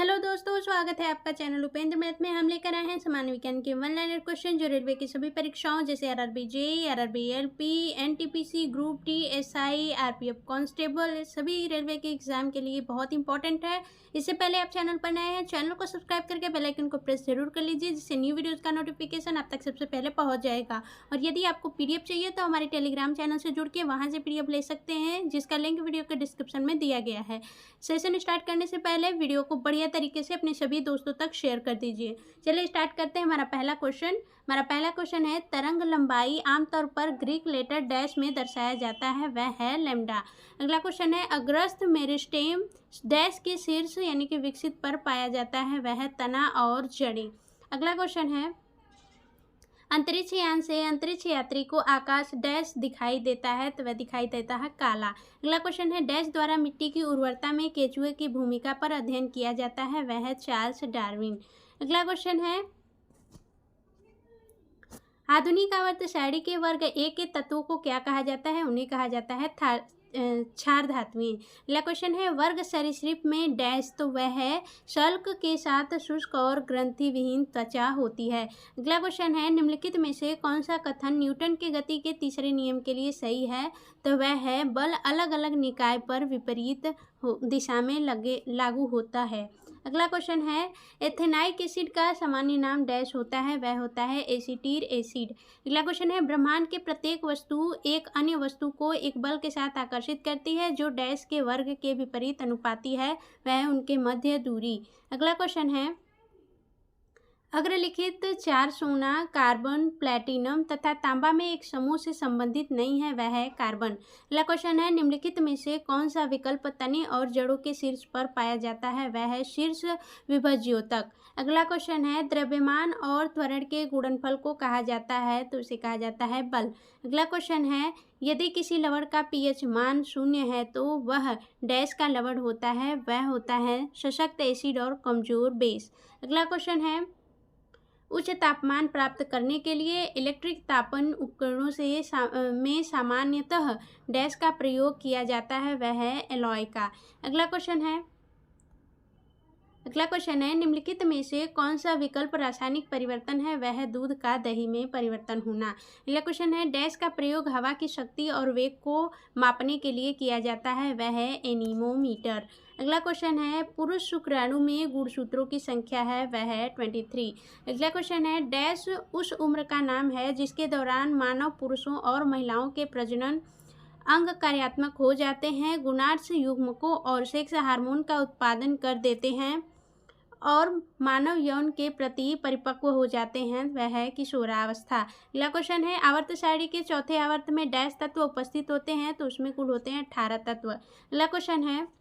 Hello दोस्तों, स्वागत है आपका चैनल उपेंद्र मैथ में। हम लेकर आए हैं सामान्य विज्ञान के वन लाइनर क्वेश्चन जो रेलवे की सभी परीक्षाओं जैसे RRB JEE, RRB LP, NTPC, group D, SI, RPF constable सभी रेलवे के एग्जाम के लिए बहुत इंपॉर्टेंट है। इससे पहले आप चैनल पर नए हैं, चैनल को सब्सक्राइब करके बेल आइकन को प्रेस जरूर कर लीजिए, जिससे न्यू वीडियोज़ का नोटिफिकेशन आप तक सबसे पहले पहुँच जाएगा। और यदि आपको पीडीएफ चाहिए तो हमारे टेलीग्राम चैनल से जुड़ के वहाँ से पीडीएफ ले सकते हैं, जिसका लिंक वीडियो के डिस्क्रिप्शन में दिया गया है। सेशन स्टार्ट करने से पहले वीडियो को बढ़िया तरीके से अपने सभी दोस्तों तक शेयर कर दीजिए। चलिए स्टार्ट करते हैं। हमारा पहला क्वेश्चन है, तरंग लंबाई आमतौर पर ग्रीक लेटर डैश में दर्शाया जाता है, वह है लैम्डा। अगला क्वेश्चन है, अग्रस्थ मेरिस्टेम डैश के शीर्ष यानी कि विकसित पर पाया जाता है, वह है तना और जड़ी। अगला क्वेश्चन है, अंतरिक्ष यान से अंतरिक्ष यात्री को आकाश डैश दिखाई देता है, तो वह दिखाई देता है काला। अगला क्वेश्चन है, डैश द्वारा मिट्टी की उर्वरता में केचुए की भूमिका पर अध्ययन किया जाता है, वह है चार्ल्स डार्विन। अगला क्वेश्चन है, आधुनिक आवर्त सारणी के वर्ग ए के तत्वों को क्या कहा जाता है? उन्हें कहा जाता है क्षार धातुएं। अगला क्वेश्चन है, वर्ग सरीसृप में डैश, तो वह है शल्क के साथ शुष्क और ग्रंथि विहीन त्वचा होती है। अगला क्वेश्चन है, निम्नलिखित में से कौन सा कथन न्यूटन के गति के तीसरे नियम के लिए सही है? तो वह है बल अलग अलग निकाय पर विपरीत दिशा में लागू होता है। अगला क्वेश्चन है, एथेनाइक एसिड का सामान्य नाम डैश होता है, वह होता है एसीटिल एसिड। अगला क्वेश्चन है, ब्रह्मांड के प्रत्येक वस्तु एक अन्य वस्तु को एक बल के साथ आकर्षित करती है जो डैश के वर्ग के विपरीत अनुपाती है, वह उनके मध्य दूरी। अगला क्वेश्चन है, अग्रलिखित चार सोना, कार्बन, प्लैटिनम तथा तांबा में एक समूह से संबंधित नहीं है, वह है कार्बन। अगला क्वेश्चन है, निम्नलिखित में से कौन सा विकल्प तने और जड़ों के शीर्ष पर पाया जाता है? वह है शीर्ष विभज्योतक। अगला क्वेश्चन है, द्रव्यमान और त्वरण के गुणनफल को कहा जाता है, तो उसे कहा जाता है बल। अगला क्वेश्चन है, यदि किसी लवण का पीएच मान 0 है तो वह डैश का लवण होता है, वह होता है सशक्त एसिड और कमजोर बेस। अगला क्वेश्चन है, उच्च तापमान प्राप्त करने के लिए इलेक्ट्रिक तापन उपकरणों में सामान्यतः डैश का प्रयोग किया जाता है, वह है एलॉय का। अगला क्वेश्चन है, निम्नलिखित में से कौन सा विकल्प रासायनिक परिवर्तन है? वह है दूध का दही में परिवर्तन होना। अगला क्वेश्चन है, डैश का प्रयोग हवा की शक्ति और वेग को मापने के लिए किया जाता है, वह है एनीमोमीटर। अगला क्वेश्चन है, पुरुष शुक्राणु में गुणसूत्रों की संख्या है, वह है 23। अगला क्वेश्चन है, डैश उस उम्र का नाम है जिसके दौरान मानव पुरुषों और महिलाओं के प्रजनन अंग कार्यात्मक हो जाते हैं, गुणार्स युग्मकों और सेक्स हार्मोन का उत्पादन कर देते हैं और मानव यौन के प्रति परिपक्व हो जाते हैं, वह है किशोरावस्था। अगला क्वेश्चन है, आवर्त सारणी के चौथे आवर्त में डैश तत्व उपस्थित होते हैं, तो उसमें कुल होते हैं 18 तत्व। अगला क्वेश्चन है,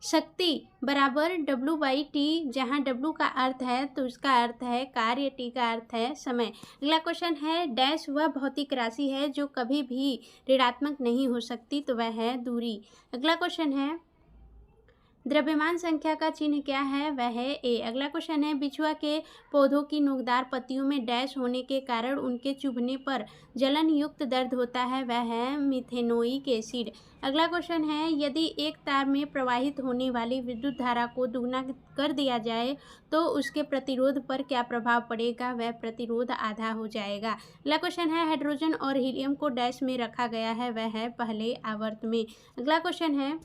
शक्ति बराबर W/T, जहाँ W का अर्थ है तो उसका अर्थ है कार्य, T का अर्थ है समय। अगला क्वेश्चन है, डैश वह भौतिक राशि है जो कभी भी ऋणात्मक नहीं हो सकती, तो वह है दूरी। अगला क्वेश्चन है, द्रव्यमान संख्या का चिन्ह क्या है? वह है ए। अगला क्वेश्चन है, बिछुआ के पौधों की नोकदार पत्तियों में डैश होने के कारण उनके चुभने पर जलन युक्त दर्द होता है, वह है मिथेनोइक एसिड। अगला क्वेश्चन है, यदि एक तार में प्रवाहित होने वाली विद्युत धारा को दुगना कर दिया जाए तो उसके प्रतिरोध पर क्या प्रभाव पड़ेगा? वह प्रतिरोध आधा हो जाएगा। अगला क्वेश्चन है, हाइड्रोजन और हीलियम को डैश में रखा गया है, वह है पहले आवर्त में। अगला क्वेश्चन है,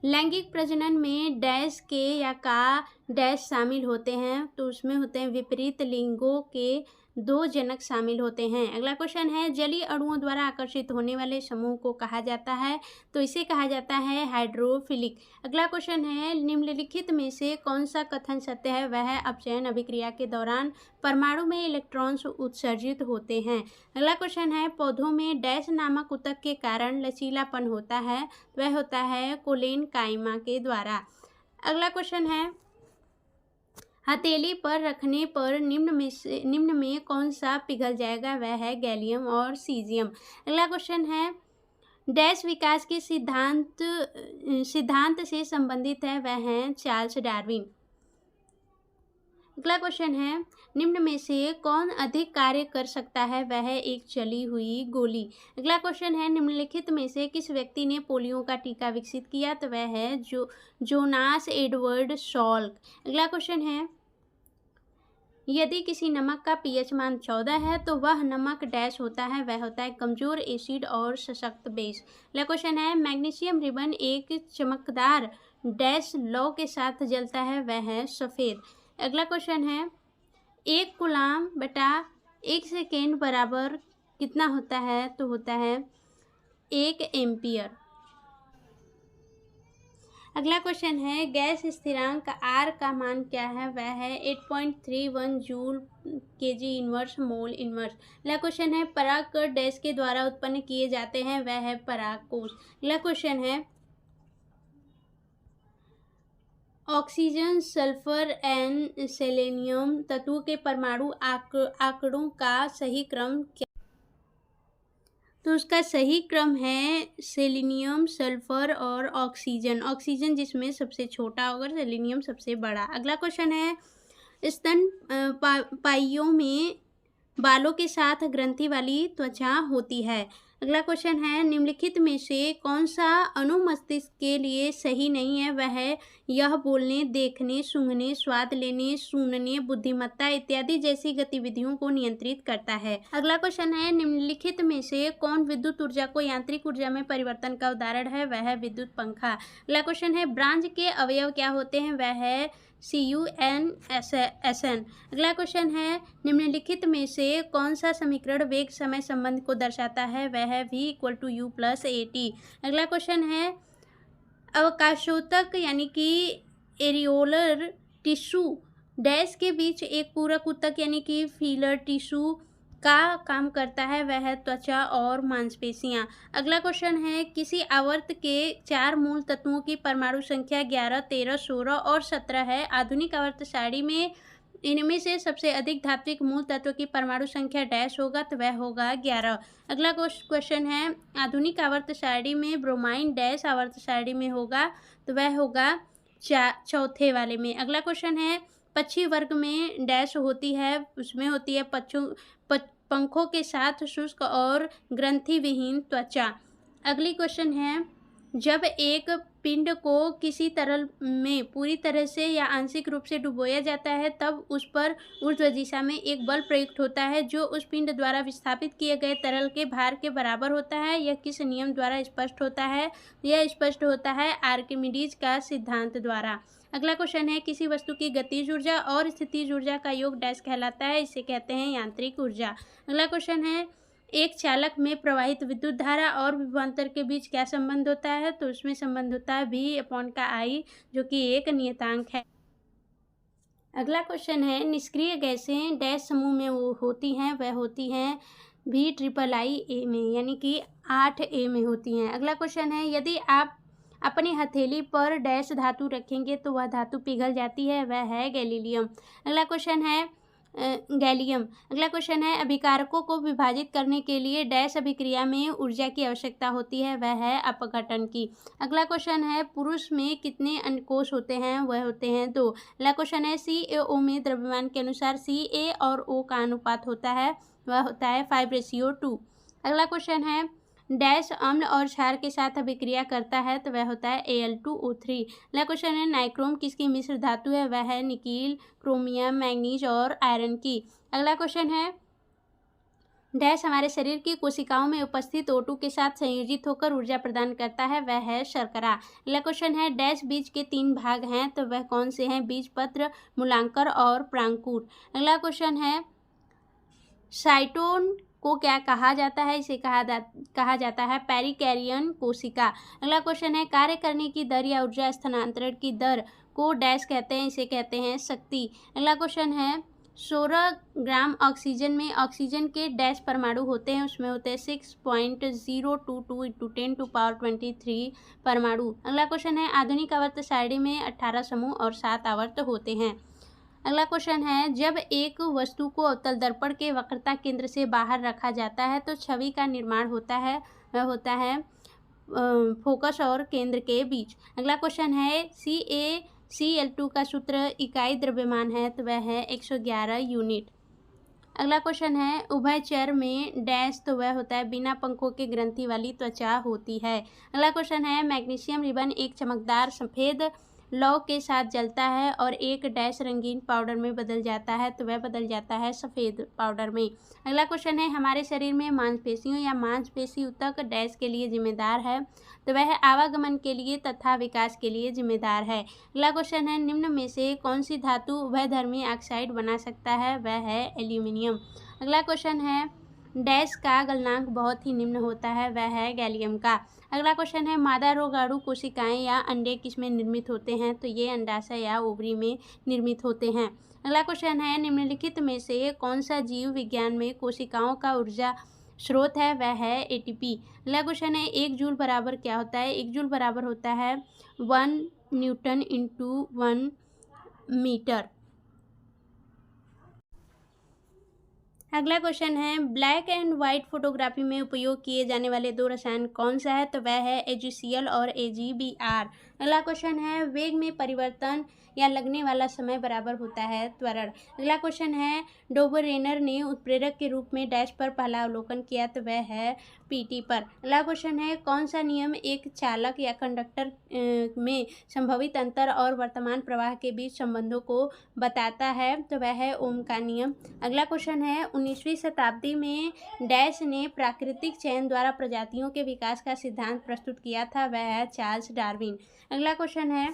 लैंगिक प्रजनन में डैश के या का डैश शामिल होते हैं, तो उसमें होते हैं विपरीत लिंगों के 2 जनक शामिल होते हैं। अगला क्वेश्चन है, जलीय अणुओं द्वारा आकर्षित होने वाले समूह को कहा जाता है, तो इसे कहा जाता है हाइड्रोफिलिक। अगला क्वेश्चन है, निम्नलिखित में से कौन सा कथन सत्य है? वह है अपचयन अभिक्रिया के दौरान परमाणु में इलेक्ट्रॉन्स उत्सर्जित होते हैं। अगला क्वेश्चन है, पौधों में डैश नामक ऊतक के कारण लचीलापन होता है, वह होता है कोलेन काइमा के द्वारा। अगला क्वेश्चन है, हथेली पर रखने पर निम्न में कौन सा पिघल जाएगा? वह है गैलियम और सीजियम। अगला क्वेश्चन है, डैश विकास के सिद्धांत से संबंधित है, वह हैं चार्ल्स डार्विन। अगला क्वेश्चन है, निम्न में से कौन अधिक कार्य कर सकता है? वह एक चली हुई गोली। अगला क्वेश्चन है, निम्नलिखित में से किस व्यक्ति ने पोलियो का टीका विकसित किया? तो वह है जोनास एडवर्ड सॉल्क। अगला क्वेश्चन है, यदि किसी नमक का पीएच मान 14 है तो वह नमक डैश होता है? वह होता है कमजोर, एसिड और सशक्त बेस। अगला क्वेश्चन है, मैग्नीशियम रिबन एक चमकदार डैश लौ के साथ जलता है? वह है सफ़ेद। अगला क्वेश्चन है, 1 कूलाम बटा 1 सेकेंड बराबर कितना होता है? तो होता है 1 एम्पियर। अगला क्वेश्चन है, गैस स्थिरांक R का मान क्या है? वह है 8.31 joule KG inverse mole inverse. अगला क्वेश्चन है, पराग डैश के द्वारा उत्पन्न किए जाते हैं? वह है पराग कोश। अगला क्वेश्चन है, ऑक्सीजन, सल्फर एंड सेलेनियम तत्वों के परमाणु आंकड़ों का सही क्रम क्या? तो उसका सही क्रम है सेलेनियम, सल्फर और ऑक्सीजन। ऑक्सीजन जिसमें सबसे छोटा होगा, सेलेनियम सबसे बड़ा। अगला क्वेश्चन है, स्तनपायियों में बालों के साथ ग्रंथि वाली त्वचा होती है। अगला क्वेश्चन है, निम्नलिखित में से कौन सा अणु मस्तिष्क के लिए सही नहीं है? वह है यह बोलने, देखने, सूंघने, स्वाद लेने, सुनने, बुद्धिमत्ता इत्यादि जैसी गतिविधियों को नियंत्रित करता है। अगला क्वेश्चन है, निम्नलिखित में से कौन विद्युत ऊर्जा को यांत्रिक ऊर्जा में परिवर्तन का उदाहरण है? वह है विद्युत पंखा। अगला क्वेश्चन है, ब्रांज के अवयव क्या होते हैं? वह है CUNSN। अगला क्वेश्चन है, निम्नलिखित में से कौन सा समीकरण वेग समय संबंध को दर्शाता है? वह है V = U + AT। अगला क्वेश्चन है, अवकाशोतक यानी कि एरियोलर टिश्यू डैश के बीच एक पूरक ऊतक यानी कि फीलर टिश्यू का काम करता है? वह है त्वचा और मांसपेशियां। अगला क्वेश्चन है, किसी आवर्त के 4 मूल तत्वों की परमाणु संख्या 11, 13, 16 और 17 है। आधुनिक आवर्त सारणी में इनमें से सबसे अधिक धात्विक मूल तत्व की परमाणु संख्या डैश होगा? तो वह होगा 11। अगला क्वेश्चन है, आधुनिक आवर्त सारणी में ब्रोमाइन डैश आवर्त सारणी में होगा? तो वह होगा चौथे वाले में। अगला क्वेश्चन है, पक्षी वर्ग में डैश होती है? उसमें होती है पंखों के साथ शुष्क और ग्रंथि विहीन त्वचा। अगली क्वेश्चन है, जब एक पिंड को किसी तरल में पूरी तरह से या आंशिक रूप से डुबोया जाता है तब उस पर ऊर्ध्व दिशा में एक बल प्रयुक्त होता है जो उस पिंड द्वारा विस्थापित किए गए तरल के भार के बराबर होता है। यह किस नियम द्वारा स्पष्ट होता है? यह स्पष्ट होता है आर्किमिडीज का सिद्धांत द्वारा। अगला क्वेश्चन है, किसी वस्तु की गतिज ऊर्जा और स्थितिज ऊर्जा का योग डैश कहलाता है? इसे कहते हैं यांत्रिक ऊर्जा। अगला क्वेश्चन है, एक चालक में प्रवाहित विद्युत धारा और विभवांतर के बीच क्या संबंध होता है? तो उसमें संबंध होता है V/I जो कि एक नियतांक है। अगला क्वेश्चन है, निष्क्रिय गैसें डैश समूह में वो होती हैं? वह होती हैं VIIIA में यानी कि 8A में होती हैं। अगला क्वेश्चन है, यदि आप अपनी हथेली पर डैश धातु रखेंगे तो वह धातु पिघल जाती है? वह है गैलीलियम। अगला क्वेश्चन है गैलियम। अगला क्वेश्चन है, अभिकारकों को विभाजित करने के लिए डैश अभिक्रिया में ऊर्जा की आवश्यकता होती है? वह है अपघटन की। अगला क्वेश्चन है, पुरुष में कितने अंडकोश होते हैं? वह होते हैं 2। अगला क्वेश्चन है, CaO में द्रव्यमान के अनुसार Ca और O का अनुपात होता है? वह होता है 5:2। अगला क्वेश्चन है, डैश अम्ल और क्षार के साथ अभिक्रिया करता है? तो वह होता है Al2O3। अगला क्वेश्चन है, नाइक्रोम किसकी मिश्र धातु है? वह है निकिल, क्रोमियम, मैंगनीज और आयरन की। अगला क्वेश्चन है, डैश हमारे शरीर की कोशिकाओं में उपस्थित O2 के साथ संयोजित होकर ऊर्जा प्रदान करता है? वह है शर्करा। अगला क्वेश्चन है, डैश बीज के 3 भाग हैं? तो वह कौन से हैं? बीजपत्र, मूलांकर और प्रांकुर। अगला क्वेश्चन है, साइटोन को क्या कहा जाता है? इसे कहा जाता है पेरिकैरियन कोशिका। अगला क्वेश्चन है, कार्य करने की दर या ऊर्जा स्थानांतरण की दर को डैश कहते हैं? इसे कहते हैं शक्ति। अगला क्वेश्चन है, 16 ग्राम ऑक्सीजन में ऑक्सीजन के डैश परमाणु होते हैं? उसमें होते हैं 6.022 × 10⁻23 परमाणु। अगला क्वेश्चन है, आधुनिक आवर्त सारणी में 18 समूह और 7 आवर्त होते हैं। अगला क्वेश्चन है, जब एक वस्तु को अवतल दर्पण के वक्रता केंद्र से बाहर रखा जाता है तो छवि का निर्माण होता है? वह होता है फोकस और केंद्र के बीच। अगला क्वेश्चन है, Cl2 का सूत्र इकाई द्रव्यमान है तो वह है 111 यूनिट। अगला क्वेश्चन है उभयचर में डैश तो वह होता है बिना पंखों के ग्रंथि वाली त्वचा होती है। अगला क्वेश्चन है मैग्नीशियम रिबन एक चमकदार सफ़ेद लौ के साथ जलता है और एक डैश रंगीन पाउडर में बदल जाता है तो वह बदल जाता है सफ़ेद पाउडर में। अगला क्वेश्चन है हमारे शरीर में मांसपेशियों या मांसपेशी ऊतक डैश के लिए जिम्मेदार है तो वह आवागमन के लिए तथा विकास के लिए जिम्मेदार है। अगला क्वेश्चन है निम्न में से कौन सी धातु उभयधर्मी ऑक्साइड बना सकता है, वह है एल्यूमिनियम। अगला क्वेश्चन है डैश का गलनांक बहुत ही निम्न होता है, वह है गैलियम का। अगला क्वेश्चन है मादा रोगाणु कोशिकाएं या अंडे किसमें निर्मित होते हैं तो ये अंडाशय या ओवरी में निर्मित होते हैं। अगला क्वेश्चन है निम्नलिखित में से कौन सा जीव विज्ञान में कोशिकाओं का ऊर्जा स्रोत है, वह है एटीपी। अगला क्वेश्चन है 1 जूल बराबर क्या होता है। 1 जूल बराबर होता है 1 न्यूटन इंटू 1 मीटर। अगला क्वेश्चन है ब्लैक एंड वाइट फोटोग्राफी में उपयोग किए जाने वाले 2 रसायन कौन सा है तो वह है AgCl और AgBr। अगला क्वेश्चन है वेग में परिवर्तन या लगने वाला समय बराबर होता है त्वरण। अगला क्वेश्चन है डोबरेनर ने उत्प्रेरक के रूप में डैश पर पहला अवलोकन किया तो वह है PT पर। अगला क्वेश्चन है कौन सा नियम एक चालक या कंडक्टर में संभवित अंतर और वर्तमान प्रवाह के बीच संबंधों को बताता है तो वह है ओम का नियम। अगला क्वेश्चन है 19वीं शताब्दी में डैश ने प्राकृतिक चयन द्वारा प्रजातियों के विकास का सिद्धांत प्रस्तुत किया था, वह है चार्ल्स डार्विन। अगला क्वेश्चन है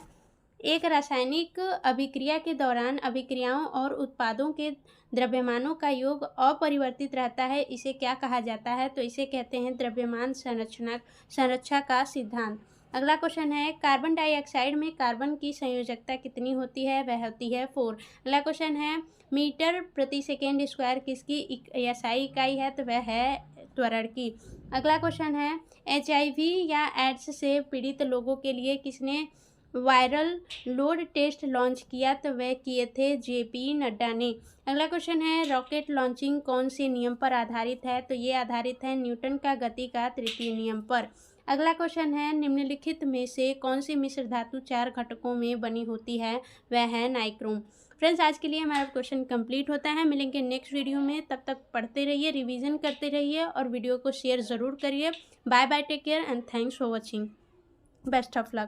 एक रासायनिक अभिक्रिया के दौरान अभिक्रियाओं और उत्पादों के द्रव्यमानों का योग अपरिवर्तित रहता है, इसे क्या कहा जाता है तो इसे कहते हैं द्रव्यमान संरक्षा का सिद्धांत। अगला क्वेश्चन है कार्बन डाइऑक्साइड में कार्बन की संयोजकता कितनी होती है, वह होती है 4। अगला क्वेश्चन है मीटर प्रति सेकेंड स्क्वायर किसकी SI इकाई है तो वह है त्वरण की। अगला क्वेश्चन है HIV या एड्स से पीड़ित लोगों के लिए किसने वायरल लोड टेस्ट लॉन्च किया तो वह किए थे JP नड्डा ने। अगला क्वेश्चन है रॉकेट लॉन्चिंग कौन से नियम पर आधारित है तो ये आधारित है न्यूटन का गति का तृतीय नियम पर। अगला क्वेश्चन है निम्नलिखित में से कौन सी मिश्र धातु 4 घटकों में बनी होती है, वह है नाइक्रोम। फ्रेंड्स आज के लिए हमारा क्वेश्चन कंप्लीट होता है। मिलेंगे नेक्स्ट वीडियो में, तब तक पढ़ते रहिए, रिवीजन करते रहिए और वीडियो को शेयर ज़रूर करिए। Bye bye, take care and thanks for watching. Best of luck.